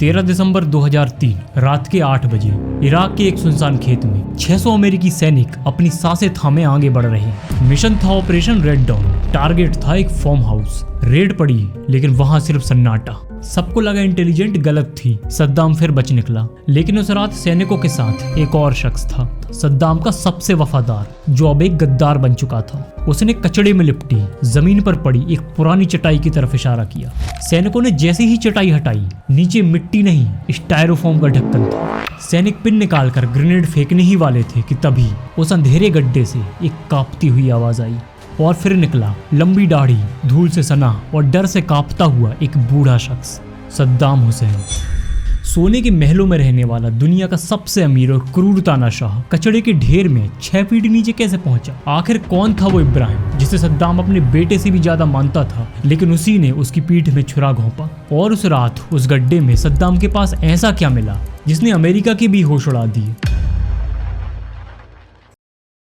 13 दिसंबर 2003 रात के 8 बजे इराक के एक सुनसान खेत में 600 अमेरिकी सैनिक अपनी सांसें थामे आगे बढ़ रहे हैं। मिशन था ऑपरेशन रेड डॉन। टारगेट था एक फार्म हाउस। रेड पड़ी लेकिन वहां सिर्फ सन्नाटा। सबको लगा इंटेलिजेंट गलत थी। सद्दाम फिर बच निकला, लेकिन उस रात सैनिकों के साथ एक और शख्स था, सद्दाम का सबसे वफादार, जो अब एक गद्दार बन चुका था। उसने कचड़े में लिपटी जमीन पर पड़ी एक पुरानी चटाई की तरफ इशारा किया। सैनिकों ने जैसे ही चटाई हटाई, नीचे मिट्टी नहीं, स्टायरोफोम का ढक्कन था। सैनिक पिन निकालकर ग्रेनेड फेंकने ही वाले थे कि तभी उस अंधेरे गड्ढे से एक कांपती हुई आवाज आई और फिर निकला लंबी दाढ़ी, धूल से सना और डर से कांपता हुआ एक बूढ़ा शख्स, सद्दाम हुसैन। सोने के महलों में रहने वाला दुनिया का सबसे अमीर और क्रूर तानाशाह कचड़े के ढेर में 6 फीट नीचे कैसे पहुंचा? आखिर कौन था वो इब्राहिम जिसे सद्दाम अपने बेटे से भी ज्यादा मानता था, लेकिन उसी ने उसकी पीठ में छुरा घोंपा? और उस रात उस गड्ढे में सद्दाम के पास ऐसा क्या मिला जिसने अमेरिका के भी होश उड़ा दिए?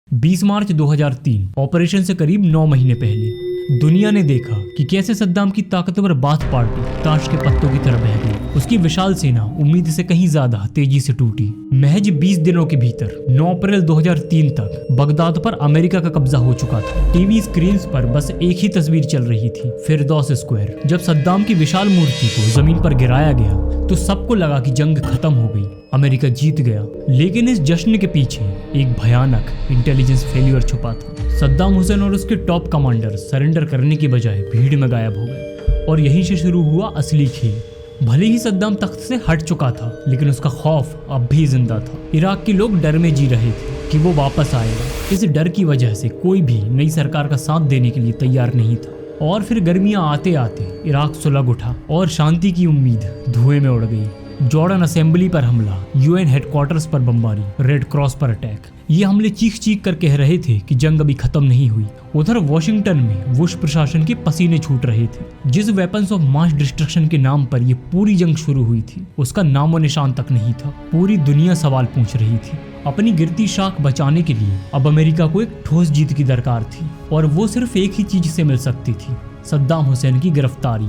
20 मार्च 2003 ऑपरेशन से करीब 9 महीने पहले दुनिया ने देखा कि कैसे सद्दाम की ताकतवर बाथ पार्टी ताश के पत्तों की तरह बह गई। उसकी विशाल सेना उम्मीद से कहीं ज्यादा तेजी से टूटी। महज 20 दिनों के भीतर 9 अप्रैल 2003 तक बगदाद पर अमेरिका का कब्जा हो चुका था। टीवी स्क्रीन पर बस एक ही तस्वीर चल रही थी, फिरदौस स्क्वायर। जब सद्दाम की विशाल मूर्ति को जमीन पर गिराया गया तो सबको लगा कि जंग खत्म हो गई, अमेरिका जीत गया। लेकिन इस जश्न के पीछे एक भयानक इंटेलिजेंस फेलियर छुपा था। सद्दाम हुसैन और उसके टॉप कमांडर सरेंडर करने की बजाय भीड़ में गायब हो गए और यहीं से शुरू हुआ असली खेल। भले ही सद्दाम तख्त से हट चुका था, लेकिन उसका खौफ अब भी जिंदा था। इराक के लोग डर में जी रहे थे कि वो वापस आएगा। इस डर की वजह से कोई भी नई सरकार का साथ देने के लिए तैयार नहीं था। और फिर गर्मियां आते आते इराक सुलग उठा और शांति की उम्मीद धुएं में उड़ गई। जॉर्डन असेंबली पर हमला, यूएन हेडक्वार्टर्स पर बमबारी, रेड क्रॉस पर अटैक। ये हमले चीख चीख कर कह रहे थे कि जंग अभी खत्म नहीं हुई। उधर वॉशिंगटन में बुश प्रशासन के पसीने छूट रहे थे। जिस वेपन्स ऑफ मास डिस्ट्रक्शन के नाम पर ये पूरी जंग शुरू हुई थी, उसका नामो निशान तक नहीं था। पूरी दुनिया सवाल पूछ रही थी। अपनी गिरती शाख बचाने के लिए अब अमेरिका को एक ठोस जीत की दरकार थी, और वो सिर्फ एक ही चीज से मिल सकती थी, सद्दाम हुसैन की गिरफ्तारी।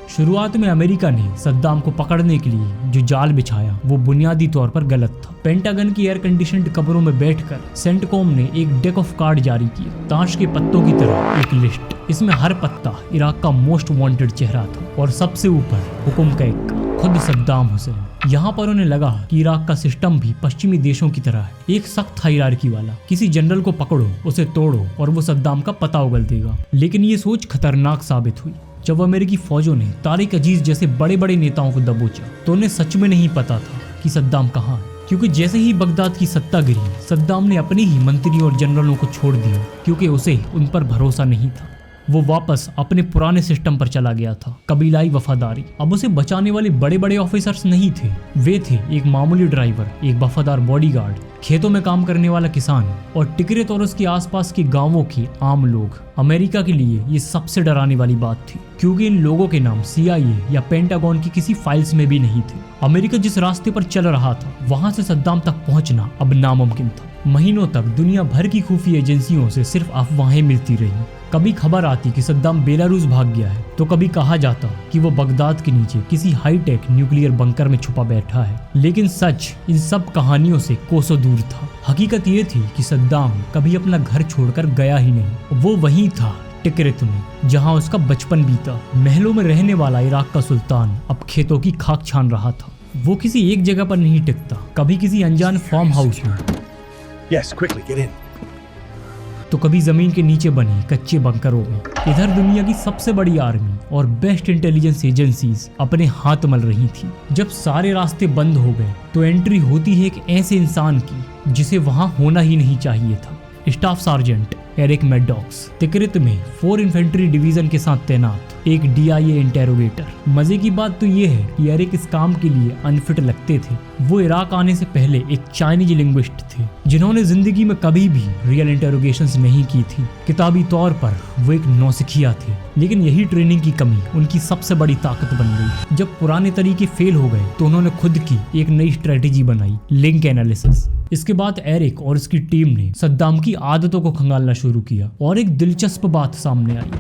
शुरुआत में अमेरिका ने सद्दाम को पकड़ने के लिए जो जाल बिछाया वो बुनियादी तौर पर गलत था। पेंटागन की एयर कंडीशनड कमरों में बैठकर सेंटकॉम ने एक डेक ऑफ कार्ड जारी किया, ताश के पत्तों की तरह एक लिस्ट। इसमें हर पत्ता इराक का मोस्ट वांटेड चेहरा था और सबसे ऊपर हुक्म का एक खुद सद्दाम हुसैन। यहाँ पर उन्हें लगा कि इराक का सिस्टम भी पश्चिमी देशों की तरह है, एक सख्त हायरार्की वाला। किसी जनरल को पकड़ो, उसे तोड़ो और वो सद्दाम का पता उगल देगा। लेकिन ये सोच खतरनाक साबित हुई। जब अमेरिकी फौजों ने तारिक अजीज जैसे बड़े बड़े नेताओं को दबोचा तो उन्हें सच में नहीं पता था कि सद्दाम कहाँ है। क्योंकि जैसे ही बगदाद की सत्ता गिरी, सद्दाम ने अपने ही मंत्रियों और जनरलों को छोड़ दिया, क्योंकि उसे उन पर भरोसा नहीं था। वो वापस अपने पुराने सिस्टम पर चला गया था, कबीलाई वफादारी। अब उसे बचाने वाले बड़े बड़े ऑफिसर्स नहीं थे, वे थे एक मामूली ड्राइवर, एक वफादार बॉडीगार्ड, खेतों में काम करने वाला किसान और टिकरित और उसके आसपास के गांवों के आम लोग। अमेरिका के लिए ये सबसे डराने वाली बात थी, क्योंकि इन लोगों के नाम CIA या पेंटागन की किसी फाइल्स में भी नहीं थे। अमेरिका जिस रास्ते पर चल रहा था, वहां से सद्दाम तक पहुंचना अब नामुमकिन था। महीनों तक दुनिया भर की खुफिया एजेंसियों से सिर्फ अफवाहें मिलती रही। कभी खबर आती कि सद्दाम बेलारूस भाग गया है, तो कभी कहा जाता कि वो बगदाद के नीचे किसी हाईटेक न्यूक्लियर बंकर में छुपा बैठा है। लेकिन सच इन सब कहानियों से कोसों दूर था। हकीकत ये थी कि सद्दाम कभी अपना घर छोड़कर गया ही नहीं। वो वहीं था, टिकरित में, जहां उसका बचपन बीता। महलों में रहने वाला इराक का सुल्तान अब खेतों की खाक छान रहा था। वो किसी एक जगह पर नहीं टिकता, कभी किसी अनजान फार्म हाउस में, तो कभी जमीन के नीचे बने कच्चे बंकरों में। इधर दुनिया की सबसे बड़ी आर्मी और बेस्ट इंटेलिजेंस एजेंसीज अपने हाथ मल रही थी। जब सारे रास्ते बंद हो गए तो एंट्री होती है एक ऐसे इंसान की जिसे वहां होना ही नहीं चाहिए था। Staff sergeant Eric Maddox, Tikrit में 4 इन्फेंट्री डिवीजन के साथ तैनात एक DIA इंटेरोगेटर। मजे की बात तो ये है कि एरिक इस काम के लिए अनफिट लगते थे। वो इराक आने से पहले एक चाइनीज लिंग्विस्ट थे, जिन्होंने जिंदगी में कभी भी रियल इंटेरोगेशंस नहीं की थी। किताबी तौर पर वो एक नौसिखिया थे, लेकिन यही ट्रेनिंग की कमी उनकी सबसे बड़ी ताकत बन गई। जब पुराने तरीके फेल हो गए तो उन्होंने खुद की एक नई स्ट्रेटेजी बनाई, लिंक एनालिसिस। इसके बाद एरिक और उसकी टीम ने सद्दाम की आदतों को खंगालना शुरू किया और एक दिलचस्प बात सामने आई।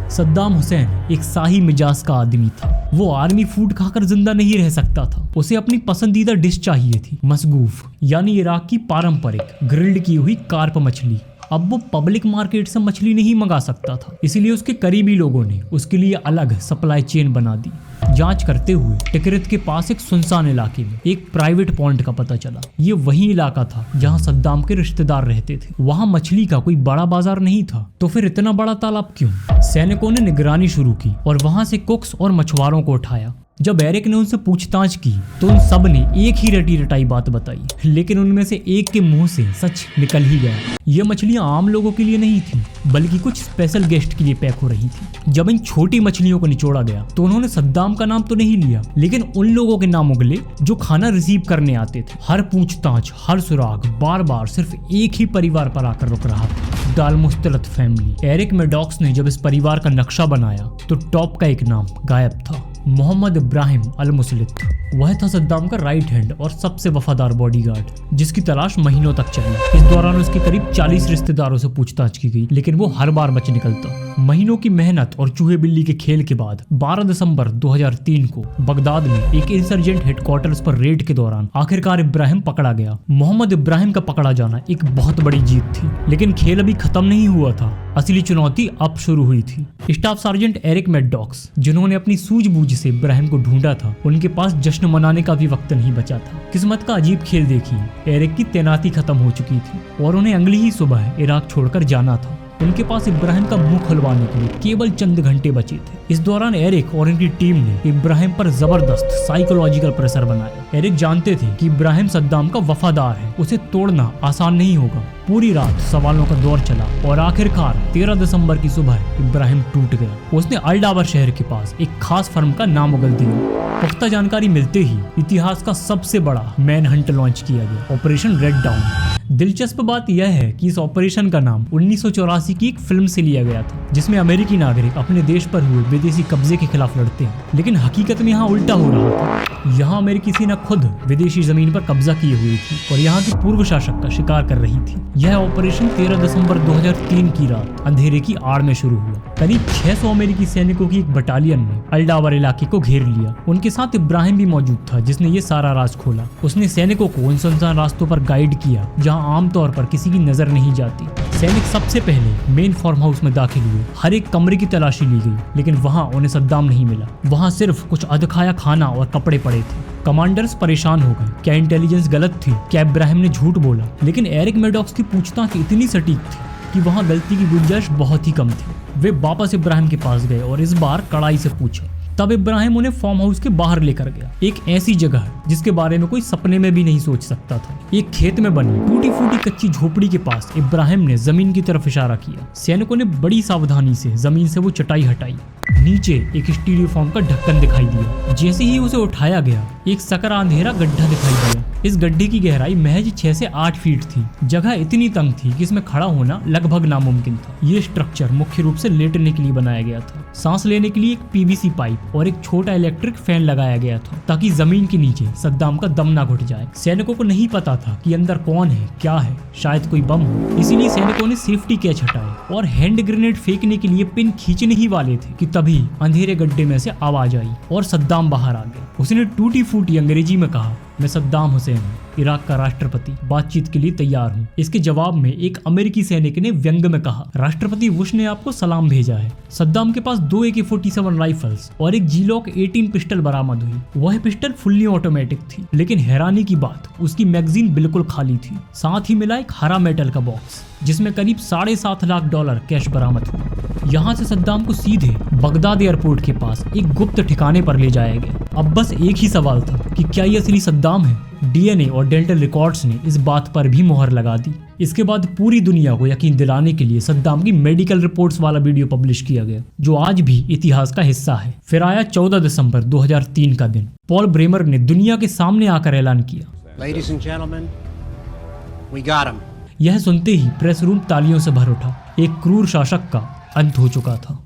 सद्दाम हुसैन एक शाही मिजाज का आदमी था। वो आर्मी फूड खाकर जिंदा नहीं रह सकता था। उसे अपनी पसंदीदा डिश चाहिए थी, मसगूफ यानी इराक की पारंपरिक ग्रिल्ड की हुई कार्प मछली। अब वो पब्लिक मार्केट से मछली नहीं मंगा सकता था, इसलिए उसके करीबी लोगों ने उसके लिए अलग सप्लाई चेन बना दी। जांच करते हुए टिकरित के पास एक सुनसान इलाके में एक प्राइवेट पॉइंट का पता चला। ये वही इलाका था जहां सद्दाम के रिश्तेदार रहते थे। वहां मछली का कोई बड़ा बाजार नहीं था, तो फिर इतना बड़ा तालाब क्यों? सैनिकों ने निगरानी शुरू की और वहां से कुक्स और मछुआरों को उठाया। जब एरिक ने उनसे पूछताछ की तो उन सब ने एक ही रटी रटाई बात बताई, लेकिन उनमें से एक के मुंह से सच निकल ही गया। ये मछलियां आम लोगों के लिए नहीं थी, बल्कि कुछ स्पेशल गेस्ट के लिए पैक हो रही थी। जब इन छोटी मछलियों को निचोड़ा गया तो उन्होंने सद्दाम का नाम तो नहीं लिया, लेकिन उन लोगों के नाम उगले जो खाना रिसीव करने आते थे। हर पूछताछ, हर सुराग बार बार सिर्फ एक ही परिवार पर आकर रुक रहा था, दाल मुस्तलत फैमिली। एरिक मैडॉक्स ने जब इस परिवार का नक्शा बनाया तो टॉप का एक नाम गायब था, मोहम्मद इब्राहिम अल मुसलित। वह था सद्दाम का राइट हैंड और सबसे वफादार बॉडीगार्ड, जिसकी तलाश महीनों तक चली। इस दौरान उसके करीब 40 रिश्तेदारों से पूछताछ की गई, लेकिन वो हर बार बच निकलता। महीनों की मेहनत और चूहे बिल्ली के खेल के बाद 12 दिसंबर 2003 को बगदाद में एक इंसर्जेंट हेडक्वार्टर्स पर रेड के दौरान आखिरकार इब्राहिम पकड़ा गया। मोहम्मद इब्राहिम का पकड़ा जाना एक बहुत बड़ी जीत थी, लेकिन खेल अभी खत्म नहीं हुआ था। असली चुनौती अब शुरू हुई थी। स्टाफ सार्जेंट एरिक मैडॉक्स, जिन्होंने अपनी सूझबूझ से इब्राहिम को ढूंढा था, उनके पास जश्न मनाने का भी वक्त नहीं बचा था। किस्मत का अजीब खेल देखिए, एरिक की तैनाती खत्म हो चुकी थी और उन्हें अगली ही सुबह इराक छोड़कर जाना था। उनके पास इब्राहिम का मुंह खुलवाने के लिए केवल चंद घंटे बचे थे। इस दौरान एरिक और इनकी टीम ने इब्राहिम पर जबरदस्त साइकोलॉजिकल प्रेशर बनाया। एरिक जानते थे कि इब्राहिम सद्दाम का वफादार है, उसे तोड़ना आसान नहीं होगा। पूरी रात सवालों का दौर चला और आखिरकार 13 दिसंबर की सुबह इब्राहिम टूट गया। उसने अल्डावर शहर के पास एक खास फर्म का नाम उगल दिया। पुख्ता जानकारी मिलते ही इतिहास का सबसे बड़ा मैन हंट लॉन्च किया गया, ऑपरेशन रेड डाउन। दिलचस्प बात यह है कि इस ऑपरेशन का नाम 1984 की एक फिल्म से लिया गया था, जिसमें अमेरिकी नागरिक अपने देश पर हुए विदेशी कब्जे के खिलाफ लड़ते हैं। लेकिन हकीकत में यहाँ उल्टा हो रहा था। यहाँ अमेरिकी सेना खुद विदेशी जमीन पर कब्जा किए हुई थी और यहाँ के पूर्व शासक का शिकार कर रही थी। यह ऑपरेशन 13 दिसंबर 2003 की रात अंधेरे की आड़ में शुरू हुआ। करीब 600 अमेरिकी सैनिकों की एक बटालियन ने अल्डावर इलाके को घेर लिया। उनके साथ इब्राहिम भी मौजूद था, जिसने ये सारा राज खोला। उसने सैनिकों को उन सुनसान रास्तों पर गाइड किया जहां आमतौर पर किसी की नजर नहीं जाती। सैनिक सबसे पहले मेन फार्म हाउस में दाखिल हुए। हर एक कमरे की तलाशी ली गई, लेकिन वहां उन्हें सद्दाम नहीं मिला। वहां सिर्फ कुछ अधखाया खाना और कपड़े पड़े थे। कमांडर्स परेशान हो गए। क्या इंटेलिजेंस गलत थी? क्या इब्राहिम ने झूठ बोला? लेकिन एरिक मैडॉक्स की पूछताछ इतनी सटीक थी कि वहां गलती की गुंजाइश बहुत ही कम थी। वे वापस इब्राहिम के पास गए और इस बार कड़ाई से पूछा। तब इब्राहिम उन्हें फार्म हाउस के बाहर लेकर गया, एक ऐसी जगह जिसके बारे में कोई सपने में भी नहीं सोच सकता था। एक खेत में बनी टूटी फूटी कच्ची झोपड़ी के पास इब्राहिम ने जमीन की तरफ इशारा किया। सैनिकों ने बड़ी सावधानी से जमीन से वो चटाई हटाई। नीचे एक स्टीरियोफॉर्म का ढक्कन दिखाई दिया। जैसे ही उसे उठाया गया, एक सकरा अंधेरा गड्ढा दिखाई दिया। इस गड्ढे की गहराई महज 6 से 8 फीट थी। जगह इतनी तंग थी कि इसमें खड़ा होना लगभग नामुमकिन था। ये स्ट्रक्चर मुख्य रूप से लेटने के लिए बनाया गया था। सांस लेने के लिए एक पीवीसी पाइप और एक छोटा इलेक्ट्रिक फैन लगाया गया था, ताकि जमीन के नीचे सद्दाम का दम ना घुट जाए। सैनिकों को नहीं पता था कि अंदर कौन है, क्या है, शायद कोई बम हो। इसीलिए सैनिकों ने सेफ्टी कैच हटाए और हैंड ग्रेनेड फेंकने के लिए पिन खींचने ही वाले थे कि तभी अंधेरे गड्ढे में से आवाज आई और सद्दाम बाहर आ गया। उसने टूटी फूटी अंग्रेजी में कहा, मैं सद्दाम हुसैन हूँ, इराक का राष्ट्रपति, बातचीत के लिए तैयार हूँ। इसके जवाब में एक अमेरिकी सैनिक ने व्यंग में कहा, राष्ट्रपति बुश ने आपको सलाम भेजा है। सद्दाम के पास 2 AK-47 राइफल्स और एक Glock 18 पिस्टल बरामद हुई। वह पिस्टल फुल्ली ऑटोमेटिक थी, लेकिन हैरानी की बात, उसकी मैगजीन बिल्कुल खाली थी। साथ ही मिला एक हरा मेटल का बॉक्स जिसमें करीब $7.5 लाख कैश बरामद हुआ। यहाँ से सद्दाम को सीधे बगदाद एयरपोर्ट के पास एक गुप्त ठिकाने पर ले जाया गया। अब बस एक ही सवाल था कि क्या ये असली सद्दाम है? DNA और डेंटल रिकॉर्ड्स ने इस बात पर भी मोहर लगा दी। इसके बाद पूरी दुनिया को यकीन दिलाने के लिए सद्दाम की मेडिकल रिपोर्ट्स वाला वीडियो पब्लिश किया गया, जो आज भी इतिहास का हिस्सा है। फिर आया 14 दिसंबर 2003 का दिन। पॉल ब्रेमर ने दुनिया के सामने आकर ऐलान किया, Ladies and gentlemen, we got him. यह सुनते ही प्रेस रूम तालियों से भर उठा। एक क्रूर शासक का अंत हो चुका था।